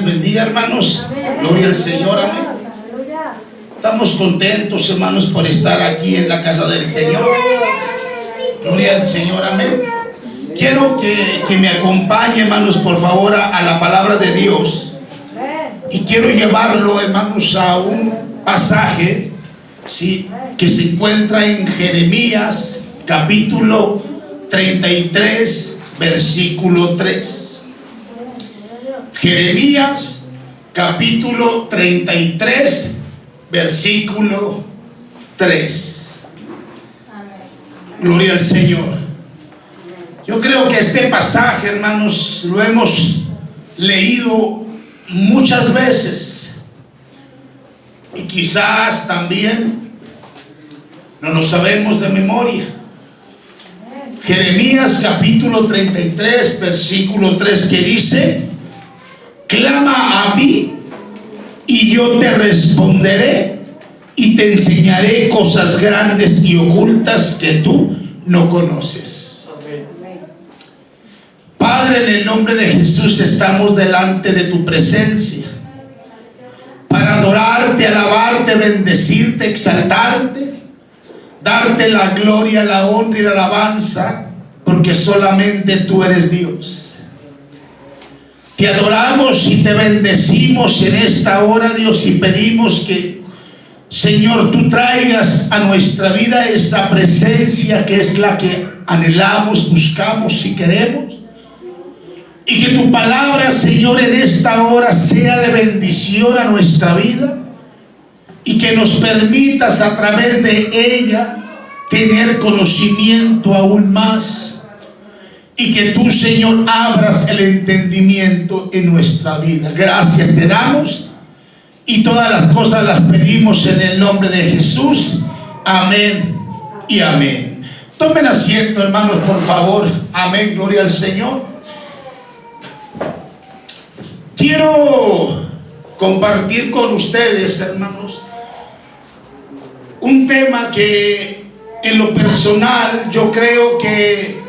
les bendiga, hermanos. Amén. Gloria al Señor, amén. Estamos contentos, hermanos, por estar aquí en la casa del Señor. Gloria al Señor, amén. Quiero que me acompañe, hermanos, por favor, a la palabra de Dios. Y quiero llevarlo, hermanos, a un pasaje, ¿sí?, que se encuentra en Jeremías, capítulo 33, versículo 3. Jeremías, capítulo 33, versículo 3. Gloria al Señor. Yo creo que este pasaje, hermanos, lo hemos leído muchas veces y quizás también no lo sabemos de memoria. Jeremías capítulo 33, versículo 3, que dice: clama a mí y yo te responderé y te enseñaré cosas grandes y ocultas que tú no conoces. Padre, en el nombre de Jesús estamos delante de tu presencia para adorarte, alabarte, bendecirte, exaltarte, darte la gloria, la honra y la alabanza, porque solamente tú eres Dios. Te adoramos y te bendecimos en esta hora, Dios, y pedimos que, Señor, tú traigas a nuestra vida esa presencia que es la que anhelamos, buscamos y queremos. Y que tu palabra, Señor, en esta hora sea de bendición a nuestra vida. Y que nos permitas a través de ella tener conocimiento aún más. Y que tú, Señor, abras el entendimiento en nuestra vida. Gracias te damos. Y todas las cosas las pedimos en el nombre de Jesús. Amén y amén. Tomen asiento, hermanos, por favor. Amén, gloria al Señor. Quiero compartir con ustedes, hermanos, un tema que en lo personal yo creo que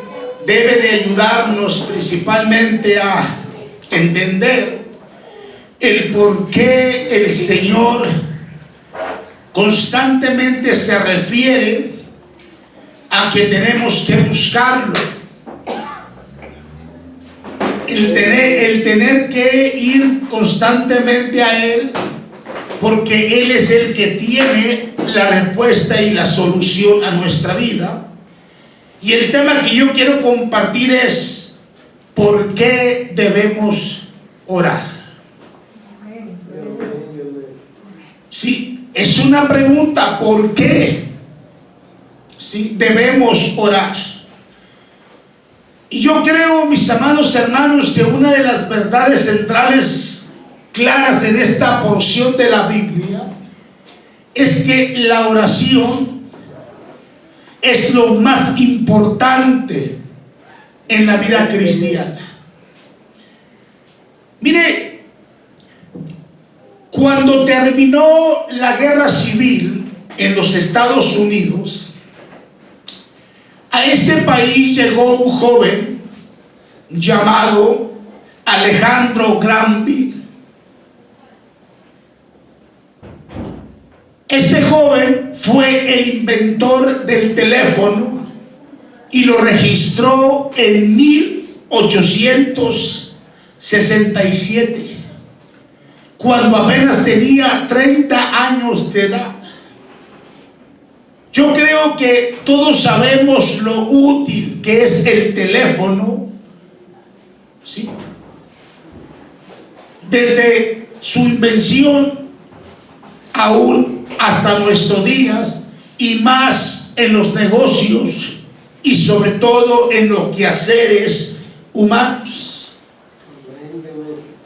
debe de ayudarnos principalmente a entender el por qué el Señor constantemente se refiere a que tenemos que buscarlo. El tener que ir constantemente a Él, porque Él es el que tiene la respuesta y la solución a nuestra vida. Y el tema que yo quiero compartir es: ¿por qué debemos orar? Sí, es una pregunta. ¿Por qué? Sí, debemos orar. Y yo creo, mis amados hermanos, que una de las verdades centrales claras en esta porción de la Biblia es que la oración es lo más importante en la vida cristiana. Mire, cuando terminó la guerra civil en los Estados Unidos, a este país llegó un joven llamado Alejandro Granby. Este joven fue el inventor del teléfono y lo registró en 1867, cuando apenas tenía 30 años de edad. Yo creo que todos sabemos lo útil que es el teléfono, ¿sí? Desde su invención aún hasta nuestros días, y más en los negocios y sobre todo en los quehaceres humanos.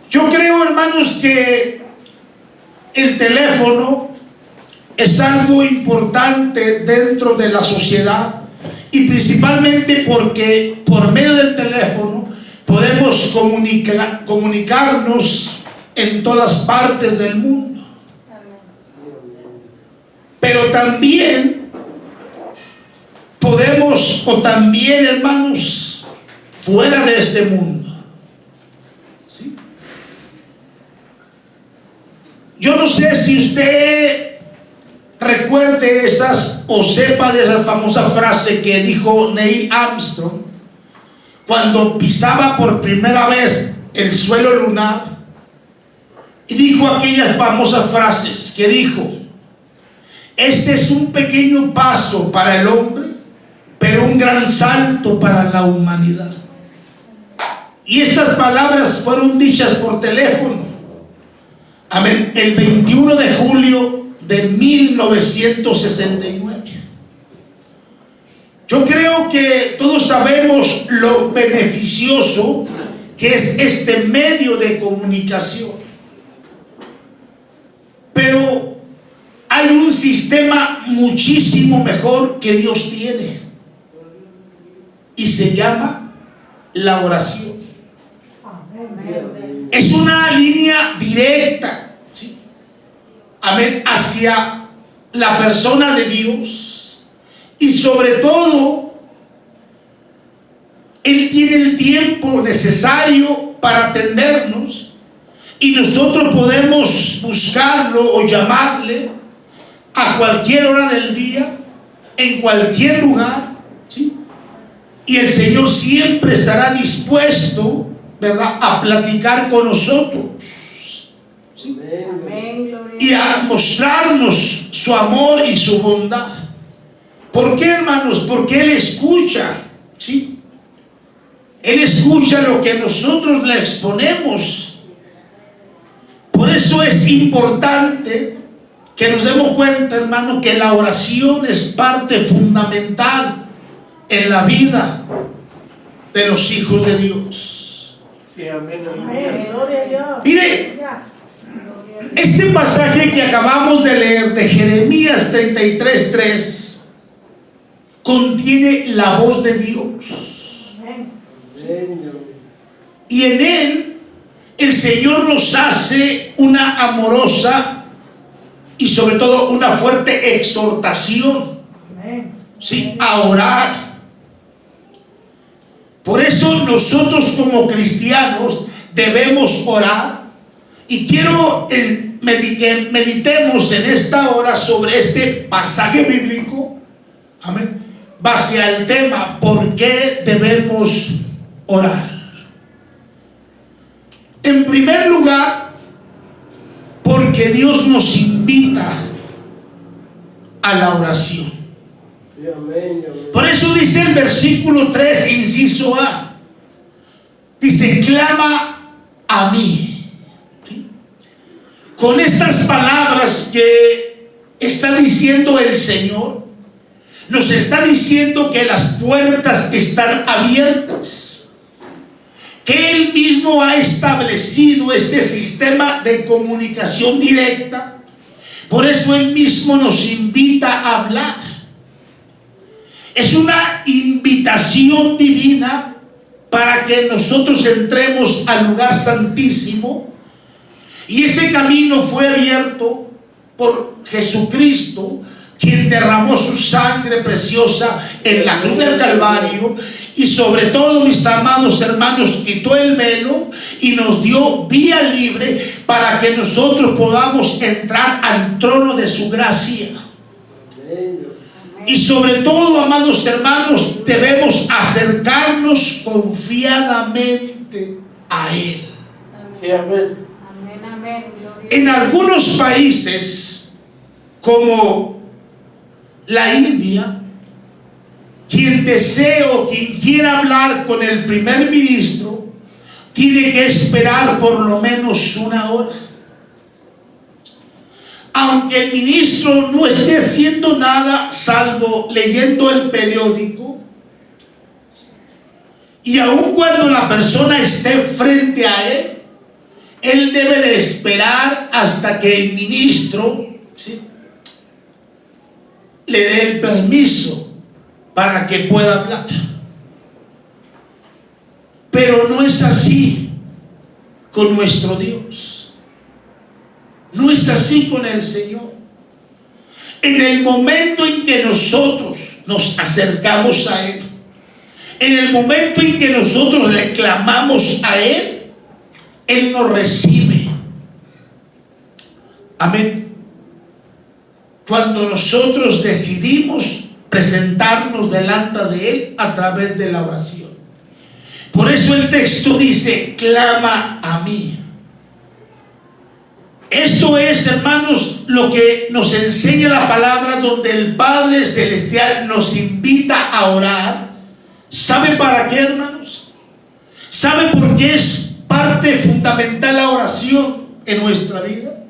Yo creo, hermanos, que el teléfono es algo importante dentro de la sociedad, y principalmente porque por medio del teléfono podemos comunicarnos en todas partes del mundo. Pero también podemos, o también, hermanos, fuera de este mundo, ¿sí? Yo no sé si usted recuerde esas o sepa de esa famosa frase que dijo Neil Armstrong cuando pisaba por primera vez el suelo lunar, y dijo aquellas famosas frases que dijo: este es un pequeño paso para el hombre, pero un gran salto para la humanidad. Y estas palabras fueron dichas por teléfono, amén, el 21 de julio de 1969. Yo creo que todos sabemos lo beneficioso que es este medio de comunicación, pero hay un sistema muchísimo mejor que Dios tiene, y se llama la oración. Es una línea directa, ¿sí?, amén, hacia la persona de Dios, y sobre todo Él tiene el tiempo necesario para atendernos, y nosotros podemos buscarlo o llamarle a cualquier hora del día, en cualquier lugar, ¿sí? Y el Señor siempre estará dispuesto, ¿verdad?, a platicar con nosotros, ¿sí?, y a mostrarnos su amor y su bondad. ¿Por qué, hermanos? Porque Él escucha, ¿sí? Él escucha lo que nosotros le exponemos. Por eso es importante que nos demos cuenta, hermano, que la oración es parte fundamental en la vida de los hijos de Dios. Sí, amén, amén. Mire, este pasaje que acabamos de leer de Jeremías 33:3 contiene la voz de Dios. Y en él el Señor nos hace una amorosa y sobre todo una fuerte exhortación, ¿sí?, a orar. Por eso nosotros como cristianos debemos orar, y quiero que meditemos en esta hora sobre este pasaje bíblico, amén, base al tema ¿por qué debemos orar? En primer lugar, porque Dios nos invita a la oración. Por eso dice el versículo 3, inciso A, dice: clama a mí. ¿Sí? Con estas palabras que está diciendo el Señor, nos está diciendo que las puertas están abiertas, que Él mismo ha establecido este sistema de comunicación directa. Por eso Él mismo nos invita a hablar. Es una invitación divina para que nosotros entremos al lugar santísimo, y ese camino fue abierto por Jesucristo, quien derramó su sangre preciosa en la cruz del Calvario, y sobre todo, mis amados hermanos, quitó el velo y nos dio vía libre para que nosotros podamos entrar al trono de su gracia. Y sobre todo, amados hermanos, debemos acercarnos confiadamente a Él. Sí, amén. En algunos países, como la India, quien desee o quien quiera hablar con el primer ministro tiene que esperar por lo menos una hora. Aunque el ministro no esté haciendo nada salvo leyendo el periódico, y aun cuando la persona esté frente a él, él debe de esperar hasta que el ministro, ¿sí?, le dé el permiso para que pueda hablar. Pero no es así con nuestro Dios. No es así con el Señor. En el momento en que nosotros nos acercamos a Él, en el momento en que nosotros le clamamos a Él, Él nos recibe. Amén. Cuando nosotros decidimos presentarnos delante de Él a través de la oración. Por eso el texto dice, clama a mí. Esto es, hermanos, lo que nos enseña la palabra, donde el Padre Celestial nos invita a orar. ¿Sabe para qué, hermanos? ¿Sabe por qué es parte fundamental la oración en nuestra vida?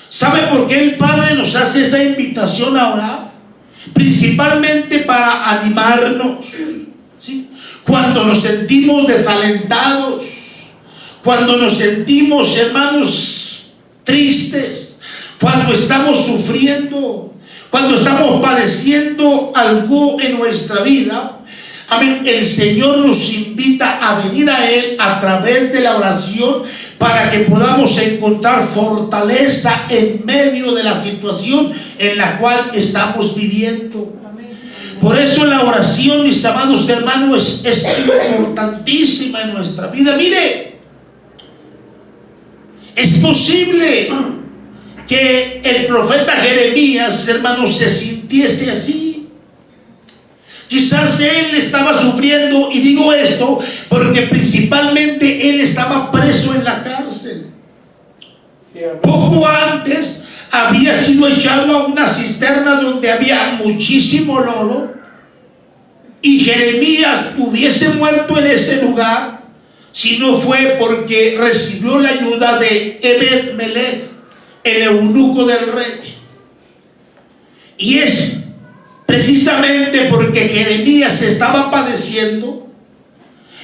¿Sabe por qué el Padre nos hace esa invitación a orar? Principalmente para animarnos, ¿sí? Cuando nos sentimos desalentados, cuando nos sentimos, hermanos, tristes, cuando estamos sufriendo, cuando estamos padeciendo algo en nuestra vida. Amén. El Señor nos invita a venir a Él a través de la oración para que podamos encontrar fortaleza en medio de la situación en la cual estamos viviendo. Por eso la oración, mis amados hermanos, es importantísima en nuestra vida. Mire, es posible que el profeta Jeremías, hermanos, se sintiese así. Quizás él estaba sufriendo, y digo esto porque principalmente él estaba preso en la cárcel. Poco antes había sido echado a una cisterna donde había muchísimo lodo, y Jeremías hubiese muerto en ese lugar si no fue porque recibió la ayuda de Ebed-Melech, el eunuco del rey. Y es precisamente porque Jeremías estaba padeciendo,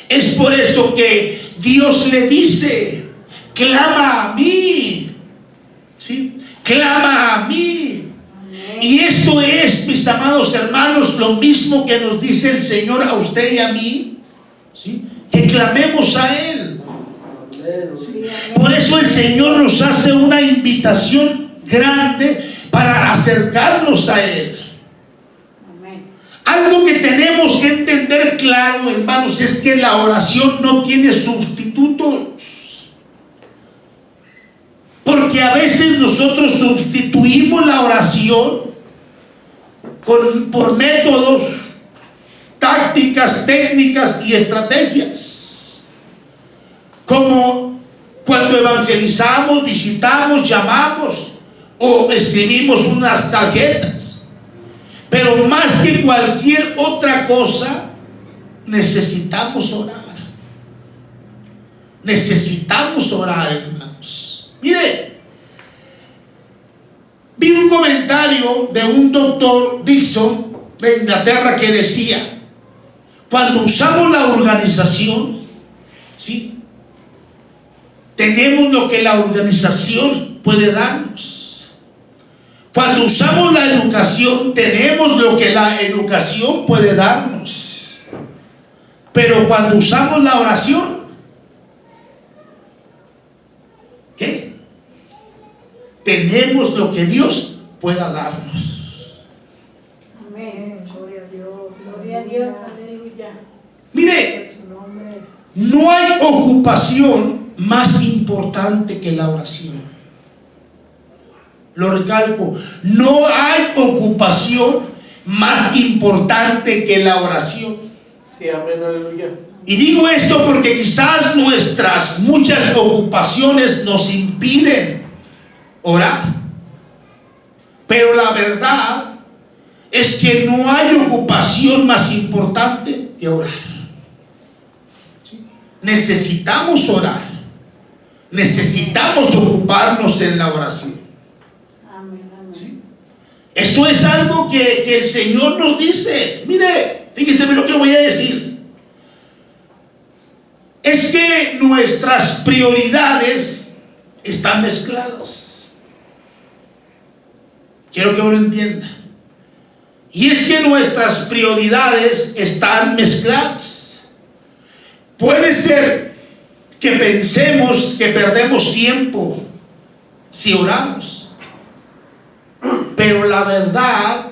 es por esto que Dios le dice, clama a mí, ¿sí? Clama a mí. Y esto es, mis amados hermanos, lo mismo que nos dice el Señor a usted y a mí, ¿sí? Que clamemos a Él, ¿sí? Por eso el Señor nos hace una invitación grande para acercarnos a Él. Algo que tenemos que entender claro, hermanos, es que la oración no tiene sustitutos. Porque a veces nosotros sustituimos la oración por métodos, tácticas, técnicas y estrategias. Como cuando evangelizamos, visitamos, llamamos o escribimos unas tarjetas. Pero más que cualquier otra cosa, necesitamos orar. Necesitamos orar, hermanos. Mire, vi un comentario de un doctor Dixon de Inglaterra que decía, cuando usamos la organización, ¿sí?, tenemos lo que la organización puede darnos. Cuando usamos la educación, tenemos lo que la educación puede darnos. Pero cuando usamos la oración, ¿qué? Tenemos lo que Dios pueda darnos. Amén. Gloria a Dios. Gloria a Dios. Aleluya. Mire, no hay ocupación más importante que la oración. Lo recalco, no hay ocupación más importante que la oración. Sí, amén, aleluya. Y digo esto porque quizás nuestras muchas ocupaciones nos impiden orar. Pero la verdad es que no hay ocupación más importante que orar. ¿Sí? Necesitamos orar. Necesitamos ocuparnos en la oración. ¿Sí? Esto es algo que el Señor nos dice. Mire, fíjese lo que voy a decir. Es que nuestras prioridades están mezcladas. Quiero que uno entienda. Y es que nuestras prioridades están mezcladas. Puede ser que pensemos que perdemos tiempo si oramos. Pero la verdad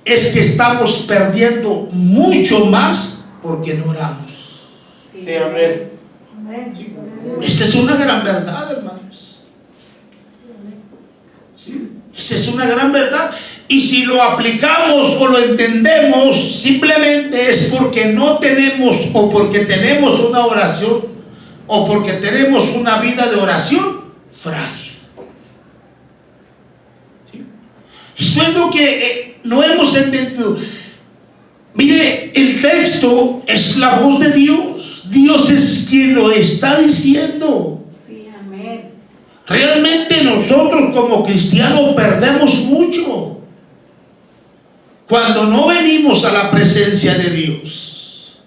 es que estamos perdiendo mucho más porque no oramos. Sí, amén. Esa es una gran verdad, hermanos. Esa es una gran verdad. Y si lo aplicamos o lo entendemos, simplemente es porque no tenemos, o porque tenemos una oración, o porque tenemos una vida de oración frágil. ¿Sí? Esto es lo que no hemos entendido. Mire, el texto es la voz de Dios. Dios es quien lo está diciendo. Sí, amén. Realmente nosotros como cristianos perdemos mucho cuando no venimos a la presencia de Dios.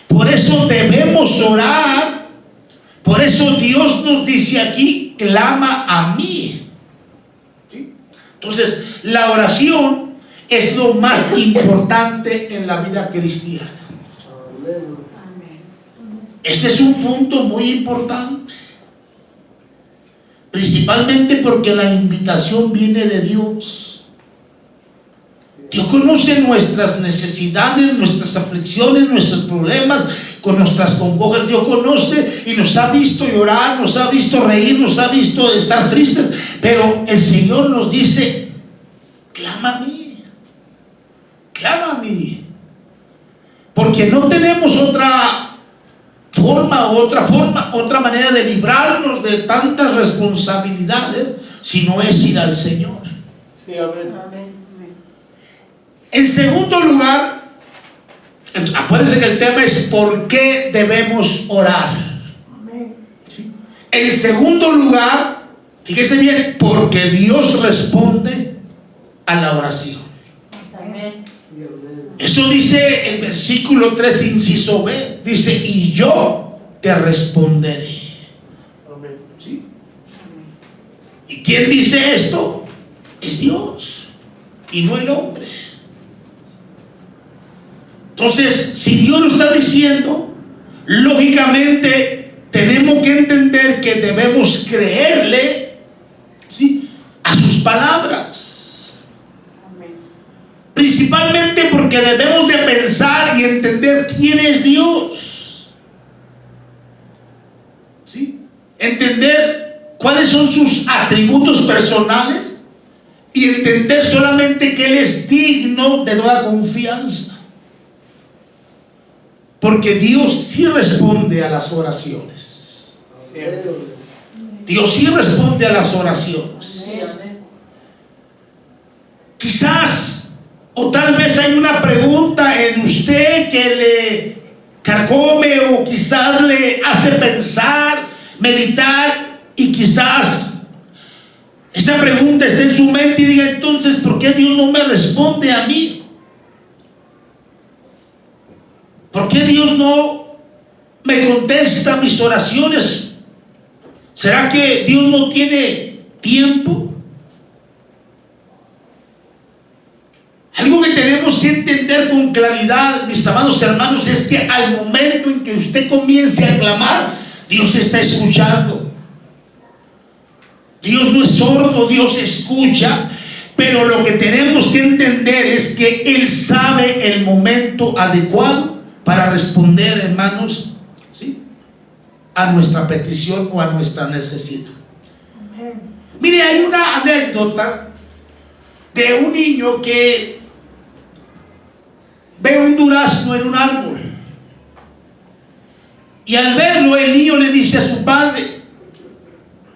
Por eso debemos orar. Por eso Dios nos dice aquí, clama a mí. ¿Sí? Entonces, la oración es lo más importante en la vida cristiana. Amén. Ese es un punto muy importante. Principalmente porque la invitación viene de Dios. Dios conoce nuestras necesidades, nuestras aflicciones, nuestros problemas, con nuestras congojas. Dios conoce y nos ha visto llorar, nos ha visto reír, nos ha visto estar tristes. Pero el Señor nos dice, clama a mí. Clama a mí. Porque no tenemos otra manera de librarnos de tantas responsabilidades, si no es ir al Señor. Sí, amén. Amén. En segundo lugar, acuérdense que el tema es ¿por qué debemos orar? Amén. ¿Sí? En segundo lugar, fíjese bien, porque Dios responde a la oración. Amén. Eso dice el versículo 3, inciso B. Dice, y yo te responderé. Amén. ¿Sí? ¿Y quién dice esto? Es Dios y no el hombre. Entonces, si Dios lo está diciendo, lógicamente tenemos que entender que debemos creerle, ¿sí?, a sus palabras. Principalmente porque debemos de pensar y entender quién es Dios. ¿Sí? Entender cuáles son sus atributos personales y entender solamente que Él es digno de toda confianza. Porque Dios sí responde a las oraciones. Dios sí responde a las oraciones. Quizás o tal vez hay una pregunta en usted que le carcome o quizás le hace pensar, meditar, y quizás esa pregunta esté en su mente y diga, entonces, ¿por qué Dios no me responde a mí? ¿Por qué Dios no me contesta mis oraciones? ¿Será que Dios no tiene tiempo? Algo que tenemos que entender con claridad, mis amados hermanos, es que al momento en que usted comience a clamar, Dios está escuchando. Dios no es sordo, Dios escucha, pero lo que tenemos que entender es que Él sabe el momento adecuado para responder, hermanos, ¿sí?, a nuestra petición o a nuestra necesidad. Mire, hay una anécdota de un niño que ve un durazno en un árbol, y al verlo el niño le dice a su padre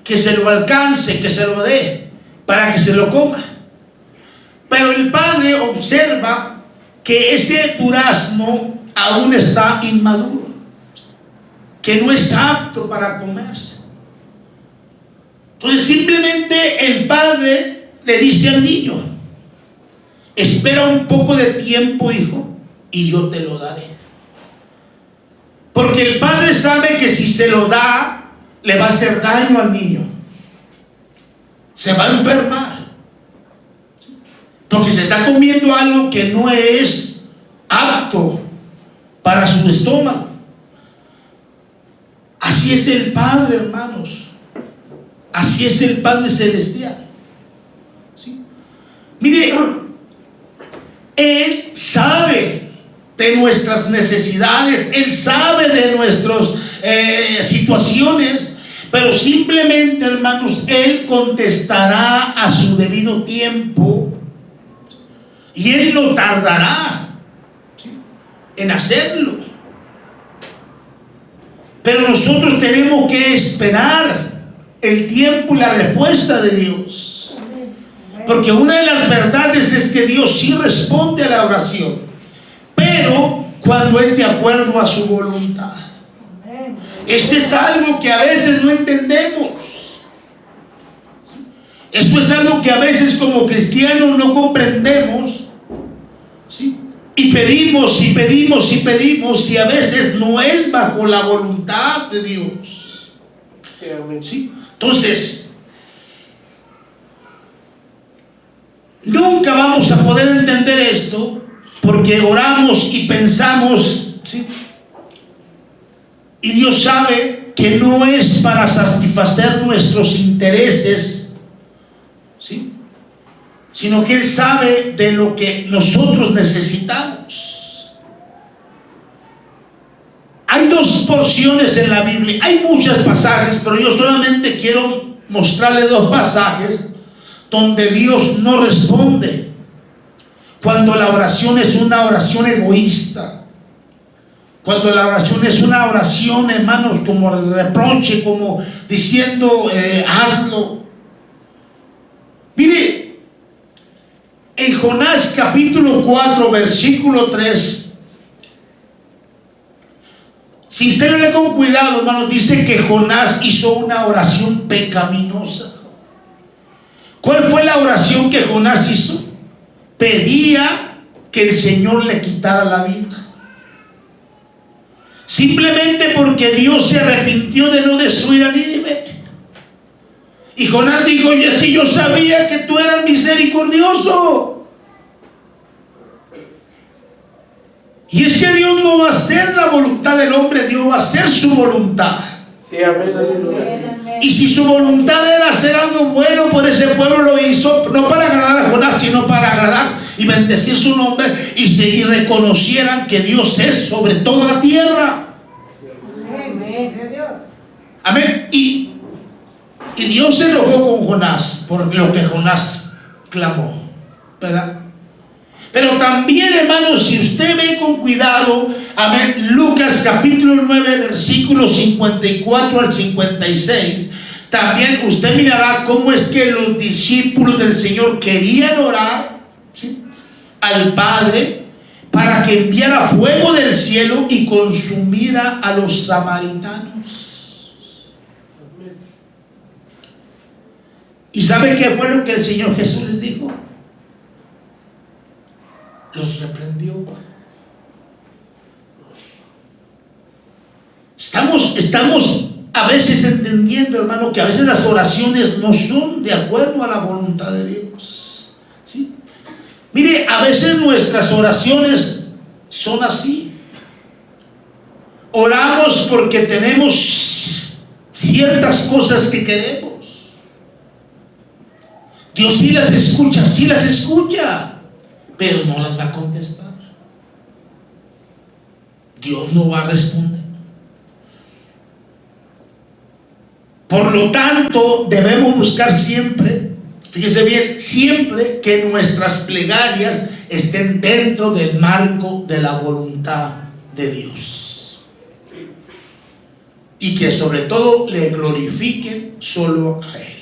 que se lo alcance, que se lo dé para que se lo coma. Pero el padre observa que ese durazno aún está inmaduro, que no es apto para comerse. Entonces simplemente el padre le dice al niño, espera un poco de tiempo, hijo, y yo te lo daré. Porque el padre sabe que si se lo da, le va a hacer daño al niño. Se va a enfermar. Porque se está comiendo algo que no es apto para su estómago. Así es el Padre, hermanos. Así es el Padre Celestial. ¿Sí? Mire, Él sabe de nuestras necesidades, Él sabe de nuestras situaciones, Pero simplemente, hermanos, Él contestará a su debido tiempo y Él no tardará, ¿sí?, en hacerlo. Pero nosotros tenemos que esperar el tiempo y la respuesta de Dios. Porque una de las verdades es que Dios sí responde a la oración, pero cuando es de acuerdo a su voluntad. Este es algo que a veces no entendemos. Esto es algo que a veces como cristianos no comprendemos, ¿sí? Y pedimos y pedimos y pedimos, y a veces no es bajo la voluntad de Dios. ¿Sí? Entonces, nunca vamos a poder entender esto porque oramos y pensamos, ¿sí?, y Dios sabe que no es para satisfacer nuestros intereses, ¿sí?, sino que Él sabe de lo que nosotros necesitamos. Hay dos porciones en la Biblia, hay muchos pasajes, pero yo solamente quiero mostrarle dos pasajes donde Dios no responde cuando la oración es una oración egoísta. Cuando la oración es una oración, hermanos, como reproche, como diciendo, hazlo. Mire, en Jonás capítulo 4, versículo 3, si usted lo lee con cuidado, hermanos, dice que Jonás hizo una oración pecaminosa. ¿Cuál fue la oración que Jonás hizo? Pedía que el Señor le quitara la vida. Simplemente porque Dios se arrepintió de no destruir a Nínive. Y Jonás dijo, es que yo sabía que tú eras misericordioso. Y es que Dios no va a hacer la voluntad del hombre, Dios va a hacer su voluntad. Sí, amén, aleluya. Y si su voluntad era hacer algo bueno por ese pueblo, lo hizo no para agradar a Jonás, sino para agradar y bendecir su nombre, y reconocieran que Dios es sobre toda la tierra. Amén. Y Dios se enojó con Jonás por lo que Jonás clamó, ¿verdad? Pero también, hermanos, si usted ve con cuidado, amén, Lucas capítulo 9, versículos 54 al 56, también usted mirará cómo es que los discípulos del Señor querían orar, ¿sí?, al Padre para que enviara fuego del cielo y consumiera a los samaritanos. ¿Y sabe qué fue lo que el Señor Jesús les dijo? Los reprendió. Estamos a veces entendiendo, hermano, que a veces las oraciones no son de acuerdo a la voluntad de Dios, ¿sí? Mire, a veces nuestras oraciones son así. Oramos porque tenemos ciertas cosas que queremos. Dios sí las escucha, pero no las va a contestar. Dios no va a responder. Por lo tanto, debemos buscar siempre, fíjese bien, siempre que nuestras plegarias estén dentro del marco de la voluntad de Dios. Y que sobre todo le glorifiquen solo a Él.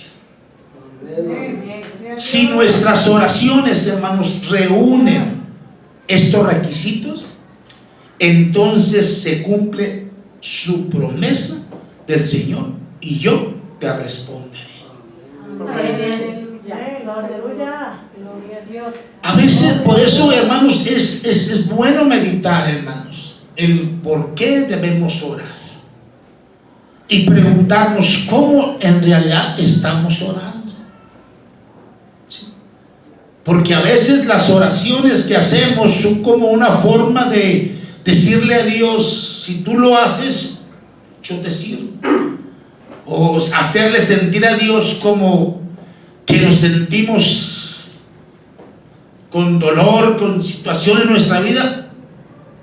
Si nuestras oraciones, hermanos, reúnen estos requisitos, entonces se cumple su promesa del Señor, y yo te responderé. Aleluya. Gloria a Dios. A veces, por eso, hermanos, es bueno meditar, hermanos, el por qué debemos orar y preguntarnos cómo en realidad estamos orando. Porque a veces las oraciones que hacemos son como una forma de decirle a Dios, si tú lo haces, yo te sirvo. O hacerle sentir a Dios como que nos sentimos con dolor, con situaciones en nuestra vida.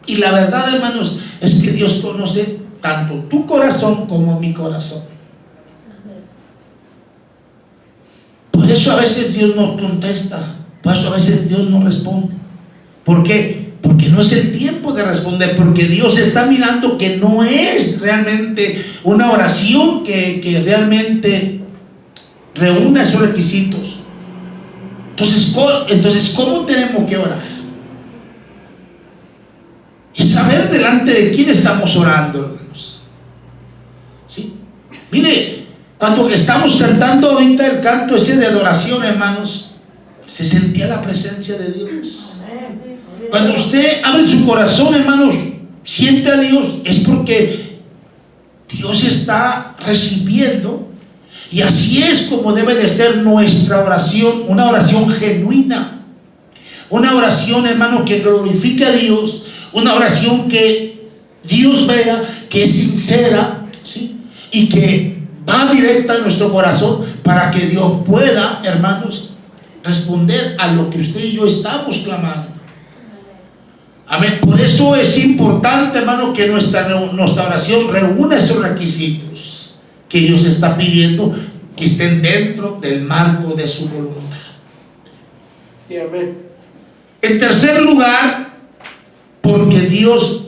Y la verdad, hermanos, es que Dios conoce tanto tu corazón como mi corazón. Por eso a veces Dios no contesta, por eso a veces Dios no responde. ¿Por qué? Porque no es el tiempo de responder, porque Dios está mirando que no es realmente una oración que realmente reúna esos requisitos. Entonces, ¿cómo tenemos que orar? Y saber delante de quién estamos orando, hermanos. ¿Sí? Mire, cuando estamos cantando ahorita el canto ese de adoración, hermanos, se sentía la presencia de Dios. Cuando usted abre su corazón, hermanos, siente a Dios, es porque Dios está recibiendo. Y así es como debe de ser nuestra oración, una oración genuina, una oración, hermano, que glorifique a Dios, una oración que Dios vea que es sincera, ¿sí? Y que va directa a nuestro corazón para que Dios pueda, hermanos, responder a lo que usted y yo estamos clamando. Amén. Por eso es importante, hermano, que nuestra oración reúna esos requisitos que Dios está pidiendo, que estén dentro del marco de su voluntad. Sí, amén. En tercer lugar, porque Dios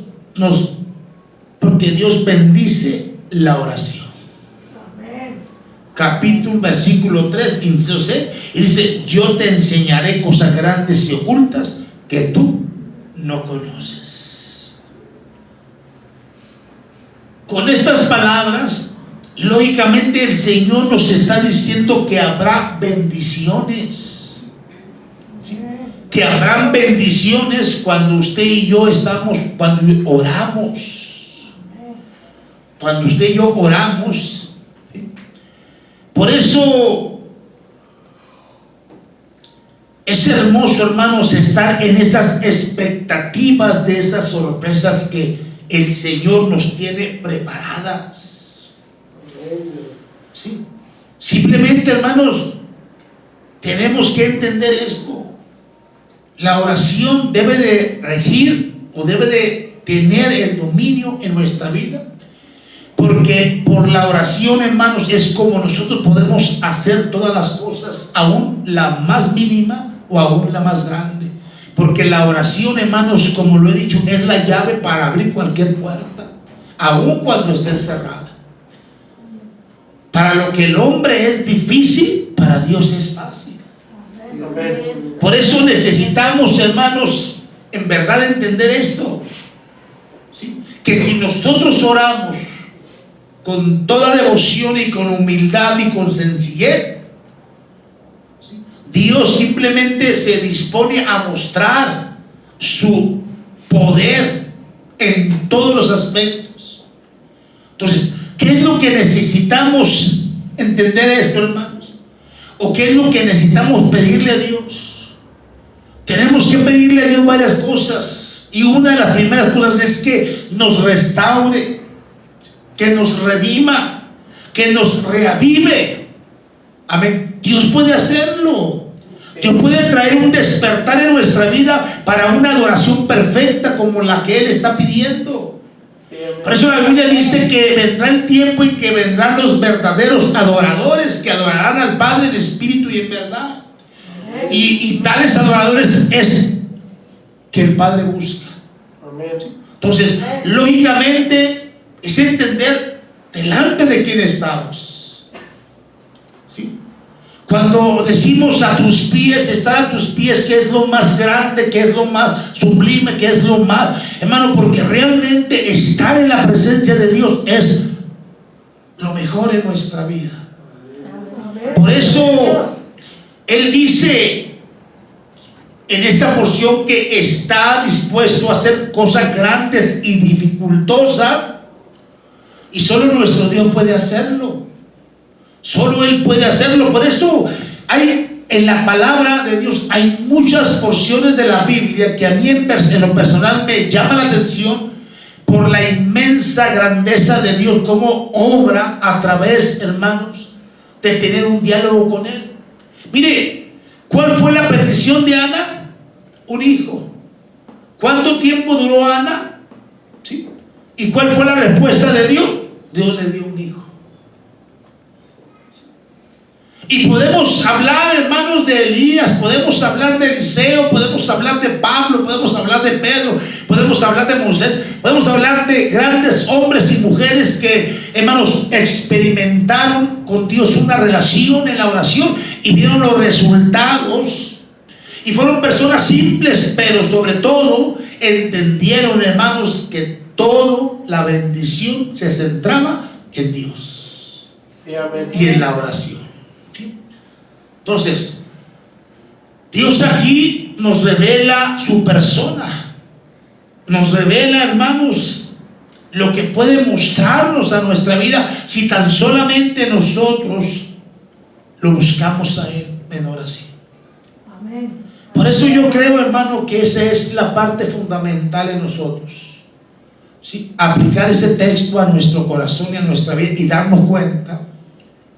bendice la oración. Capítulo, versículo 3, inciso C, y dice: yo te enseñaré cosas grandes y ocultas que tú no conoces. Con estas palabras, lógicamente el Señor nos está diciendo que habrá bendiciones, ¿sí? Que habrán bendiciones cuando usted y yo cuando oramos, cuando usted y yo oramos, ¿sí? Por eso es hermoso, hermanos, estar en esas expectativas de esas sorpresas que el Señor nos tiene preparadas. ¿Sí? Simplemente, hermanos, tenemos que entender esto. La oración debe de regir o debe de tener el dominio en nuestra vida, porque por la oración, hermanos, es como nosotros podemos hacer todas las cosas, aún la más mínima o aún la más grande, porque la oración, hermanos, como lo he dicho, es la llave para abrir cualquier puerta, aún cuando esté cerrada. Para lo que el hombre es difícil, para Dios es fácil. Amén. Por eso necesitamos, hermanos, en verdad entender esto, ¿sí? Que si nosotros oramos con toda devoción y con humildad y con sencillez, ¿sí?, Dios simplemente se dispone a mostrar su poder en todos los aspectos. Entonces, ¿qué es lo que necesitamos entender esto, hermanos? ¿O qué es lo que necesitamos pedirle a Dios? Tenemos que pedirle a Dios varias cosas, y una de las primeras cosas es que nos restaure, que nos redima, que nos reavive. Amén. Dios puede hacerlo. Dios puede traer un despertar en nuestra vida para una adoración perfecta como la que Él está pidiendo. Por eso la Biblia dice que vendrá el tiempo y que vendrán los verdaderos adoradores, que adorarán al Padre en espíritu y en verdad. Y tales adoradores es que el Padre busca. Entonces, lógicamente, es entender delante de quién estamos, ¿sí? Cuando decimos a tus pies, estar a tus pies, que es lo más grande, que es lo más sublime, que es lo más, hermano, porque realmente estar en la presencia de Dios es lo mejor en nuestra vida. Por eso Él dice en esta porción que está dispuesto a hacer cosas grandes y dificultosas, y solo nuestro Dios puede hacerlo. Solo Él puede hacerlo. Por eso hay en la palabra de Dios, hay muchas porciones de la Biblia que a mí en lo personal me llama la atención por la inmensa grandeza de Dios, cómo obra a través, hermanos, de tener un diálogo con Él. Mire, ¿cuál fue la petición de Ana? Un hijo. ¿Cuánto tiempo duró Ana? ¿Sí? ¿Y cuál fue la respuesta de Dios? Dios le dio un hijo. Y podemos hablar, hermanos, de Elías, podemos hablar de Eliseo, podemos hablar de Pablo, podemos hablar de Pedro, podemos hablar de Moisés, podemos hablar de grandes hombres y mujeres que, hermanos, experimentaron con Dios una relación en la oración y vieron los resultados. Y fueron personas simples, pero sobre todo entendieron, hermanos, que toda la bendición se centraba en Dios y en la oración. Entonces, Dios aquí nos revela su persona, nos revela, hermanos, lo que puede mostrarnos a nuestra vida si tan solamente nosotros lo buscamos a Él en oración. Amén. Por eso yo creo, hermano, que esa es la parte fundamental en nosotros, ¿sí? Aplicar ese texto a nuestro corazón y a nuestra vida y darnos cuenta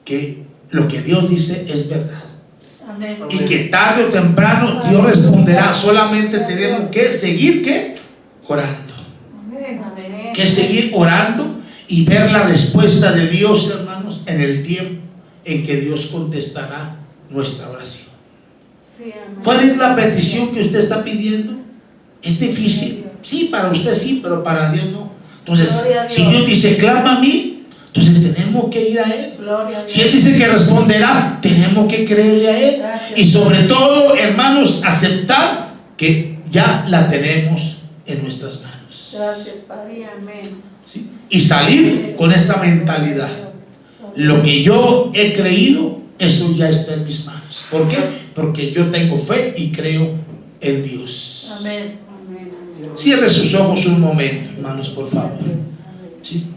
que lo que Dios dice es verdad. Amén. Y que tarde o temprano Dios responderá. Solamente tenemos que seguir, ¿qué? Orando. Amén. Amén. Que seguir orando y ver la respuesta de Dios, hermanos, en el tiempo en que Dios contestará nuestra oración. Sí, amén. ¿Cuál es la petición que usted está pidiendo? ¿Es difícil? Sí, para usted sí, pero para Dios no. Entonces, Gloria a Dios. si Dios dice, clama a mí, entonces tenemos que ir a Él. Gloria a Dios. Si Él dice que responderá, tenemos que creerle a Él. Gracias. Y sobre todo, hermanos, aceptar que ya la tenemos en nuestras manos. Gracias, Padre. Amén. ¿Sí? Y salir con esa mentalidad. Lo que yo he creído, eso ya está en mis manos. ¿Por qué? Porque yo tengo fe y creo en Dios. Amén. Amén. Cierre sus ojos un momento, hermanos, por favor. ¿Sí?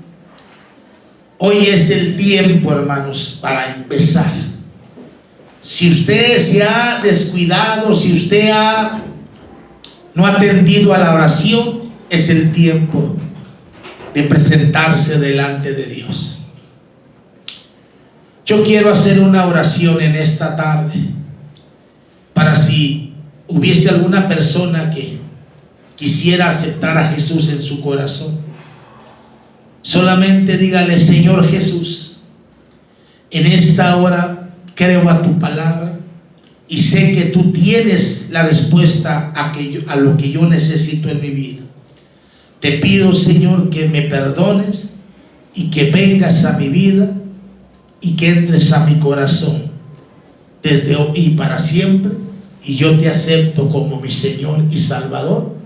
Hoy es el tiempo, hermanos, para empezar. Si usted se ha descuidado, si usted no ha atendido a la oración, es el tiempo de presentarse delante de Dios. Yo quiero hacer una oración en esta tarde para si hubiese alguna persona que quisiera aceptar a Jesús en su corazón. Solamente dígale: Señor Jesús, en esta hora creo a tu palabra y sé que tú tienes la respuesta a lo que yo necesito en mi vida. Te pido, Señor, que me perdones y que vengas a mi vida y que entres a mi corazón desde hoy y para siempre, y yo te acepto como mi Señor y Salvador,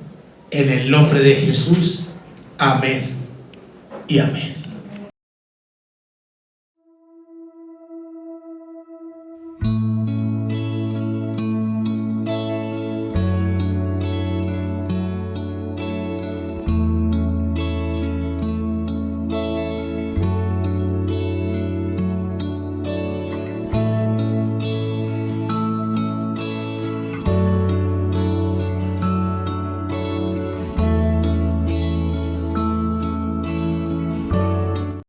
en el nombre de Jesús. Amén y amén.